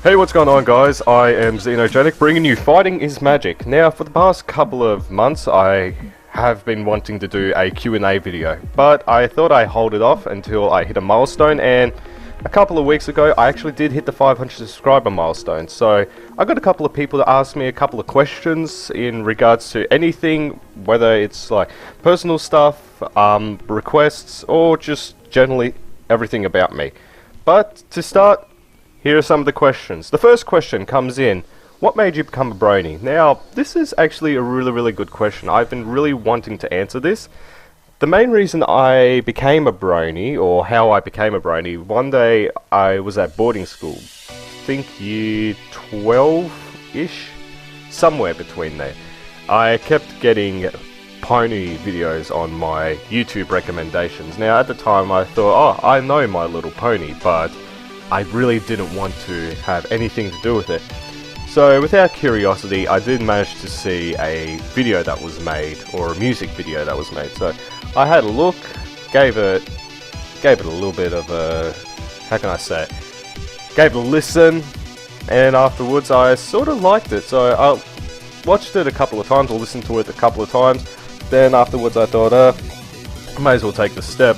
Hey, what's going on, guys? I am XenoGenic, bringing you Fighting is Magic. Now, for the past couple of months, I have been wanting to do a Q&A video, but I thought I'd hold it off until I hit a milestone, and a couple of weeks ago, I actually did hit the 500 subscriber milestone. So, I got a couple of people to ask me a couple of questions in regards to anything, whether it's like personal stuff, requests, or just generally everything about me. But, to start, here are some of the questions. The first question comes in, what made you become a brony? Now, this is actually a really good question. I've been really wanting to answer this. The main reason I became a brony, or how I became a brony, one day I was at boarding school. I think year 12-ish? Somewhere between there. I kept getting pony videos on my YouTube recommendations. Now, at the time I thought, oh, I know My Little Pony, but I really didn't want to have anything to do with it. So without curiosity, I did manage to see a video that was made, or a music video that was made. So I had a look, gave it a little bit of a, how can I say it, gave it a listen, and afterwards I sort of liked it. So I watched it a couple of times, or listened to it a couple of times. Then afterwards I thought, I may as well take the step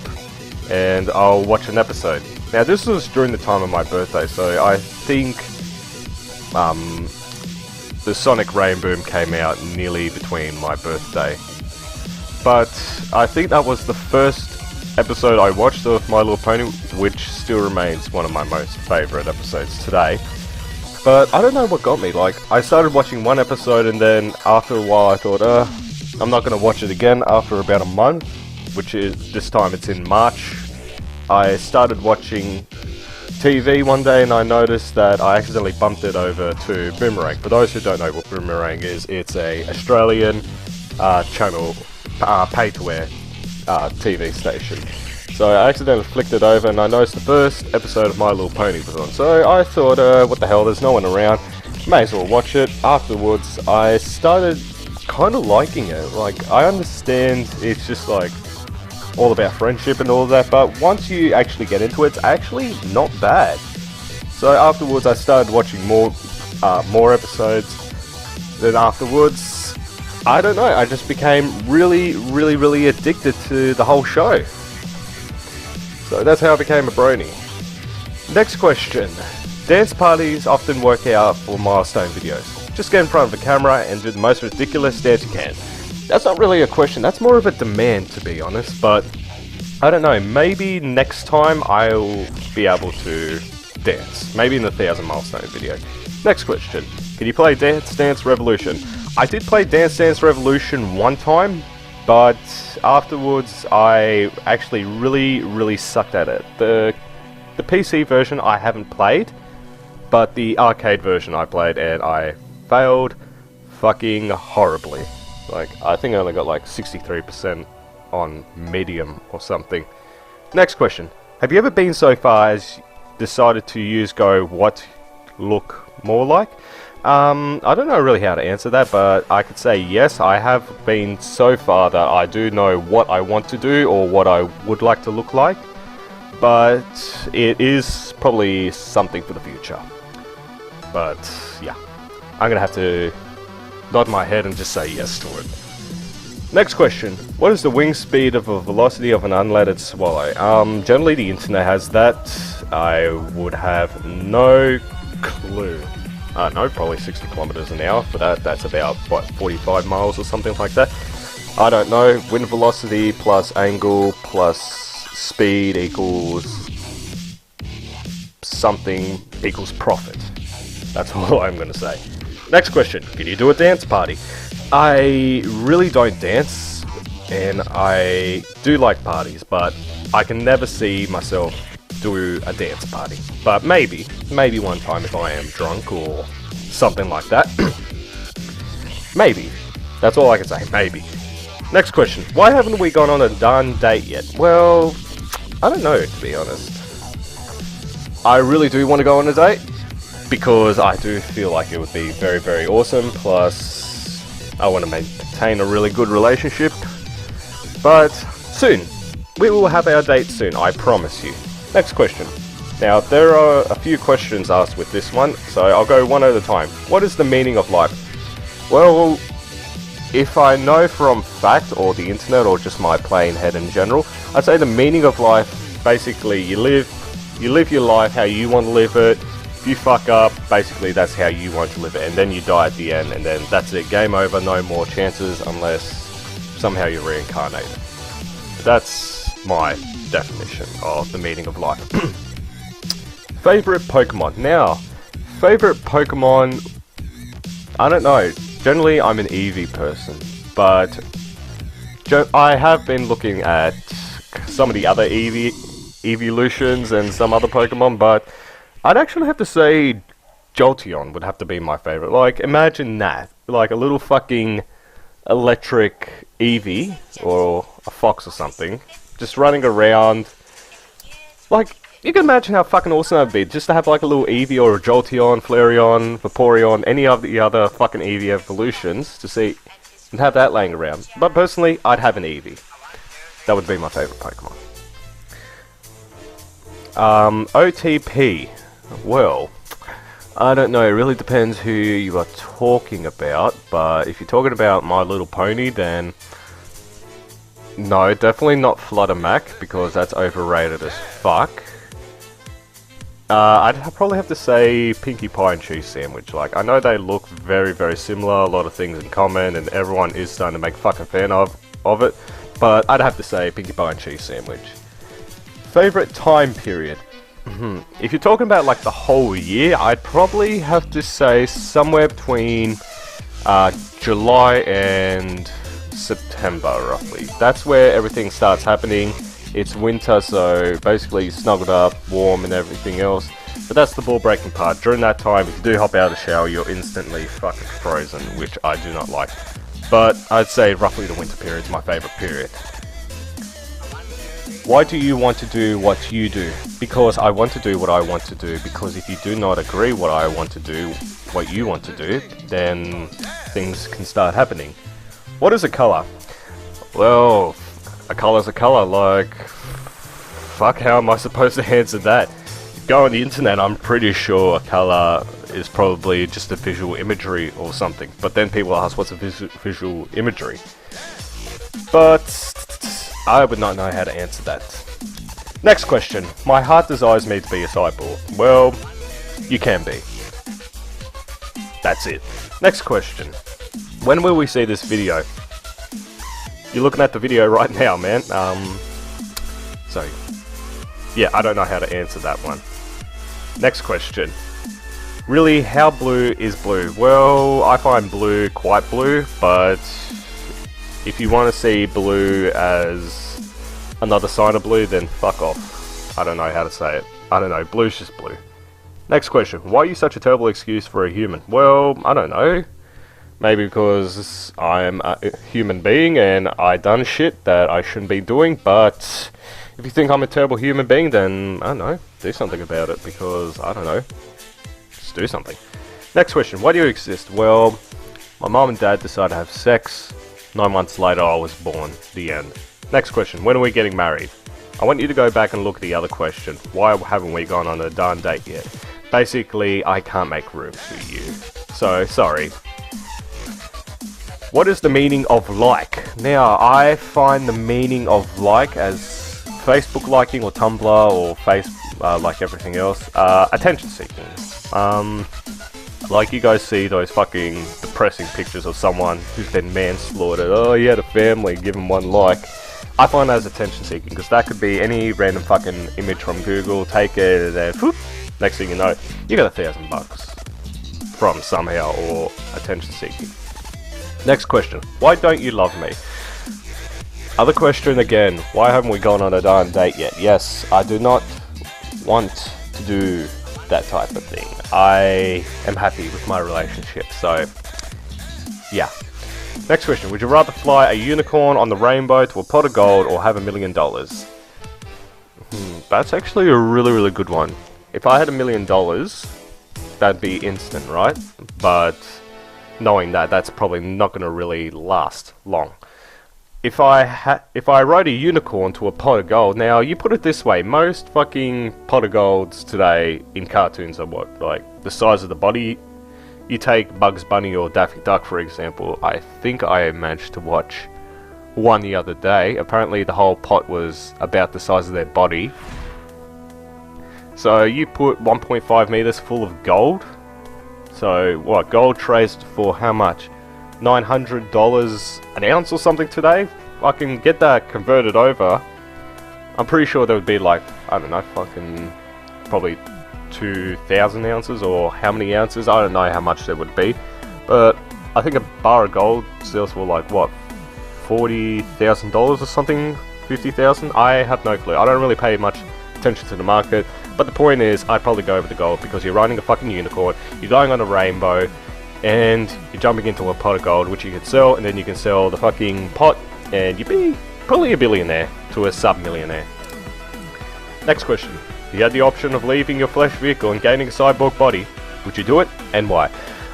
and I'll watch an episode. Now, this was during the time of my birthday, so I think the Sonic Rain Boom came out nearly between my birthday. But I think that was the first episode I watched of My Little Pony, which still remains one of my most favourite episodes today. But I don't know what got me. Like, I started watching one episode, and then after a while I thought, I'm not going to watch it again. After about a month, which is, this time it's in March, I started watching TV one day, and I noticed that I accidentally bumped it over to Boomerang. For those who don't know what Boomerang is, it's a Australian channel, pay-to-air TV station. So I accidentally flicked it over, and I noticed the first episode of My Little Pony was on. So I thought, what the hell, there's no one around, may as well watch it. Afterwards, I started kind of liking it. Like, I understand it's just like all about friendship and all of that, but once you actually get into it, it's actually not bad. So afterwards I started watching more episodes. Then afterwards, I don't know, I just became really addicted to the whole show. So that's how I became a brony. Next question. Dance parties often work out for milestone videos. Just get in front of the camera and do the most ridiculous dance you can. That's not really a question, that's more of a demand, to be honest, but I don't know, maybe next time I'll be able to dance. Maybe in the 1000 milestone video. Next question. Can you play Dance Dance Revolution? I did play Dance Dance Revolution one time, but afterwards I actually really sucked at it. The PC version I haven't played, but the arcade version I played, and I failed fucking horribly. Like, I think I only got like 63% on medium or something. Next question. Have you ever been so far as decided to use what look more like? I don't know really how to answer that, but I could say yes, I have been so far that I do know what I want to do or what I would like to look like, but it is probably something for the future. But yeah, I'm gonna have to nod my head and just say yes to it. Next question. What is the wing speed of a velocity of an unleaded swallow? Generally the internet has that. I would have no clue. I don't know, probably 60 kilometers an hour for that. That's about, what, 45 miles or something like that. I don't know. Wind velocity plus angle plus speed equals something equals profit. That's all I'm going to say. Next question. Can you do a dance party? I really don't dance, and I do like parties, but I can never see myself do a dance party. But maybe one time if I am drunk or something like that. Maybe. That's all I can say. Maybe. Next question. Why haven't we gone on a darn date yet? Well, I don't know, to be honest. I really do want to go on a date, because I do feel like it would be very awesome, plus I want to maintain a really good relationship. But soon, we will have our date soon, I promise you. Next question. Now, there are a few questions asked with this one, so I'll go one at a time. What is the meaning of life? Well, if I know from fact, or the internet, or just my plain head in general, I'd say the meaning of life, basically, you live your life how you want to live it. If you fuck up, basically that's how you want to live it, and then you die at the end, and then that's it, game over, no more chances, unless somehow you're reincarnated. That's my definition of the meaning of life. Favorite Pokemon. Now, favorite Pokemon, I don't know. Generally, I'm an Eevee person, but I have been looking at some of the other evolutions and some other Pokemon, but I'd actually have to say Jolteon would have to be my favorite. Like, imagine that. Like a little fucking electric Eevee, or a fox or something, just running around. Like, you can imagine how fucking awesome that would be, just to have like a little Eevee or a Jolteon, Flareon, Vaporeon, any of the other fucking Eevee evolutions, to see, and have that laying around. But personally, I'd have an Eevee. That would be my favorite Pokemon. OTP. Well, I don't know, it really depends who you are talking about, but if you're talking about My Little Pony, then no, definitely not Fluttermack, because that's overrated as fuck. I'd probably have to say Pinkie Pie and Cheese Sandwich. Like, I know they look very, very similar, a lot of things in common, and everyone is starting to make a fucking fan of it, but I'd have to say Pinkie Pie and Cheese Sandwich. Favorite time period? If you're talking about like the whole year, I'd probably have to say somewhere between July and September, roughly. That's where everything starts happening. It's winter, so basically snuggled up, warm and everything else. But that's the ball breaking part. During that time, if you do hop out of the shower, you're instantly fucking frozen, which I do not like. But I'd say roughly the winter period is my favorite period. Why do you want to do what you do? Because I want to do what I want to do. Because if you do not agree what I want to do, what you want to do, then things can start happening. What is a color? Well, a color's a color. Like, fuck, how am I supposed to answer that? Go on the internet, I'm pretty sure a color is probably just a visual imagery or something. But then people ask, what's a visual imagery? But I would not know how to answer that. Next question. My heart desires me to be a cyborg. Well, you can be. That's it. Next question. When will we see this video? You're looking at the video right now, man. So, yeah, I don't know how to answer that one. Next question. Really, how blue is blue? Well, I find blue quite blue, but if you want to see blue as another sign of blue, then fuck off. I don't know how to say it. I don't know, blue's just blue. Next question. Why are you such a terrible excuse for a human? Well, I don't know. Maybe because I'm a human being and I done shit that I shouldn't be doing, but if you think I'm a terrible human being, then, I don't know, do something about it, because, I don't know, just do something. Next question. Why do you exist? Well, my mom and dad decided to have sex. 9 months later, I was born. The end. Next question. When are we getting married? I want you to go back and look at the other question. Why haven't we gone on a darn date yet? Basically, I can't make room for you. So, sorry. What is the meaning of like? Now, I find the meaning of like as Facebook liking or Tumblr or like everything else, attention seeking. Like you guys see those fucking depressing pictures of someone who's been manslaughtered. Oh, he had a family, give him one like. I find that as attention seeking, because that could be any random fucking image from Google, take it, and then whoop, next thing you know, you got $1,000 from somehow, or attention seeking. Next question. Why don't you love me? Other question again. Why haven't we gone on a darn date yet? Yes, I do not want to do that type of thing. I am happy with my relationship, so yeah. Next question. Would you rather fly a unicorn on the rainbow to a pot of gold or have $1 million? That's actually a really, really good one. If I had $1 million, that'd be instant, right? But knowing that, that's probably not going to really last long. if I rode a unicorn to a pot of gold, now you put it this way, most fucking pot of golds today in cartoons are what, like the size of the body. You take Bugs Bunny or Daffy Duck for example. I think I managed to watch one the other day. Apparently the whole pot was about the size of their body. So you put 1.5 meters full of gold. So what, gold traced for how much? $900 an ounce or something today? I can get that converted over. I'm pretty sure there would be like, I don't know, fucking probably 2,000 ounces or how many ounces, I don't know how much there would be, but I think a bar of gold sells for like what, $40,000 or something, 50,000. I have no clue. I don't really pay much attention to the market, but the point is I'd probably go over the gold because you're riding a fucking unicorn, you're going on a rainbow, and you're jumping into a pot of gold which you could sell, and then you can sell the fucking pot and you'd be probably a billionaire to a sub-millionaire. Next question. If you had the option of leaving your flesh vehicle and gaining a cyborg body, would you do it, and why?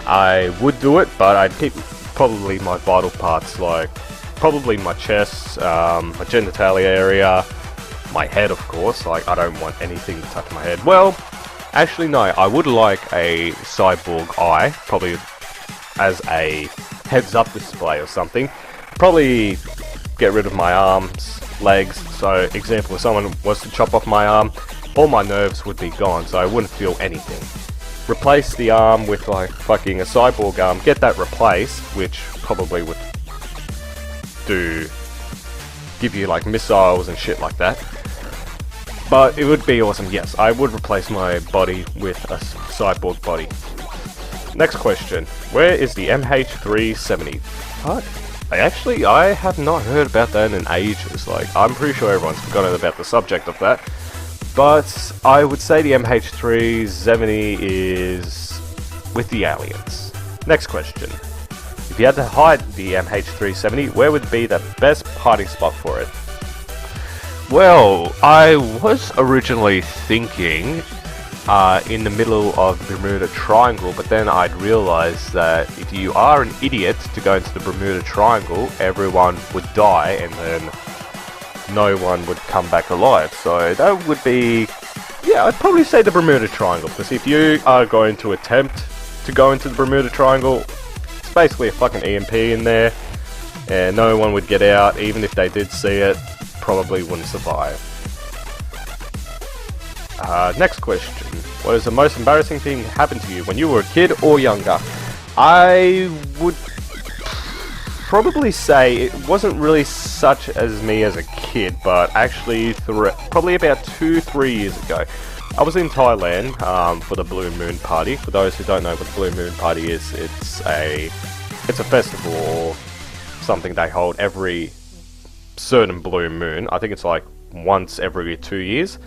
I would do it, but I'd keep probably my vital parts, like probably my chest, my genitalia area, my head of course, like I don't want anything to touch my head. Well, actually no, I would like a cyborg eye, probably as a heads up display or something. Probably get rid of my arms, legs, so example, if someone was to chop off my arm, all my nerves would be gone, so I wouldn't feel anything. Replace the arm with like fucking a cyborg arm, get that replaced, which probably would give you like missiles and shit like that. But it would be awesome, yes, I would replace my body with a cyborg body. Next question, where is the MH370? Fuck. I have not heard about that in ages, like I'm pretty sure everyone's forgotten about the subject of that. But I would say the MH370 is with the aliens. Next question. If you had to hide the MH370, where would be the best hiding spot for it? Well, I was originally thinking in the middle of the Bermuda Triangle, but then I'd realised that if you are an idiot to go into the Bermuda Triangle, everyone would die and then no one would come back alive. So that would be, yeah, I'd probably say the Bermuda Triangle, because if you are going to attempt to go into the Bermuda Triangle, it's basically a fucking EMP in there, and no one would get out. Even if they did see it, probably wouldn't survive. Next question. What is the most embarrassing thing that happened to you when you were a kid or younger? I would probably say it wasn't really such as me as a kid, but actually probably about 2-3 years ago. I was in Thailand for the Blue Moon Party. For those who don't know what the Blue Moon Party is, it's a festival or something they hold every certain blue moon. I think it's like once every 2 years.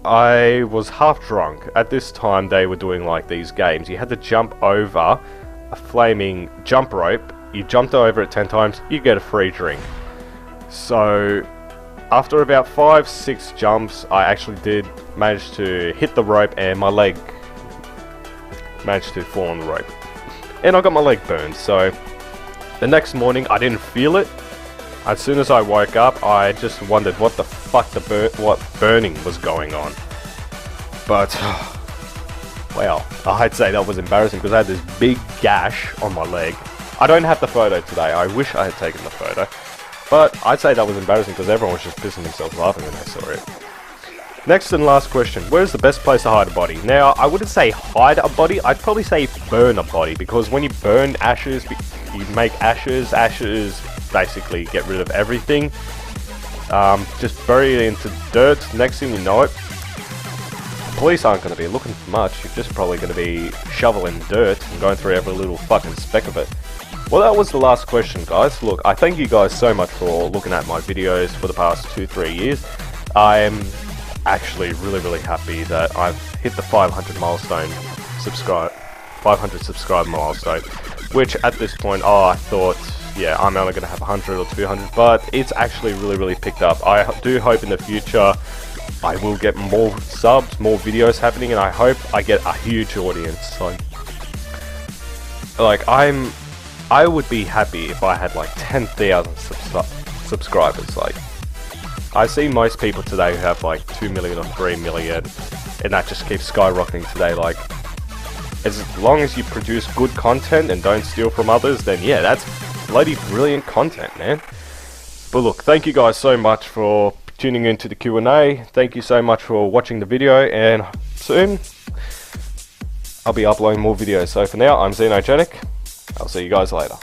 I was half drunk. At this time they were doing like these games. You had to jump over a flaming jump rope. You jumped over it 10 times, you get a free drink. So after about 5-6 jumps, I actually did manage to hit the rope and my leg managed to fall on the rope. And I got my leg burned. So the next morning I didn't feel it. As soon as I woke up, I just wondered what the fuck what burning was going on. But well, I'd say that was embarrassing because I had this big gash on my leg. I don't have the photo today. I wish I had taken the photo. But I'd say that was embarrassing because everyone was just pissing themselves laughing when they saw it. Next and last question. Where's the best place to hide a body? Now, I wouldn't say hide a body. I'd probably say burn a body, because when you burn ashes, you make ashes. Ashes basically get rid of everything. Just bury it into dirt. Next thing you know it, police aren't going to be looking for much. You're just probably going to be shoveling dirt and going through every little fucking speck of it. Well, that was the last question, guys. Look, I thank you guys so much for looking at my videos for the past 2-3 years. I'm actually really happy that I've hit the 500 subscribe milestone, which at this point, I thought, yeah, I'm only going to have 100 or 200, but it's actually really picked up. I do hope in the future I will get more subs, more videos happening, and I hope I get a huge audience. Like I'm I would be happy if I had like 10,000 subscribers. Like, I see most people today who have like 2 million or 3 million, and that just keeps skyrocketing today. Like, as long as you produce good content and don't steal from others, then yeah, that's bloody brilliant content, man. But look, thank you guys so much for tuning into the Q&A. Thank you so much for watching the video, and soon I'll be uploading more videos. So for now, I'm XenoGenic. I'll see you guys later.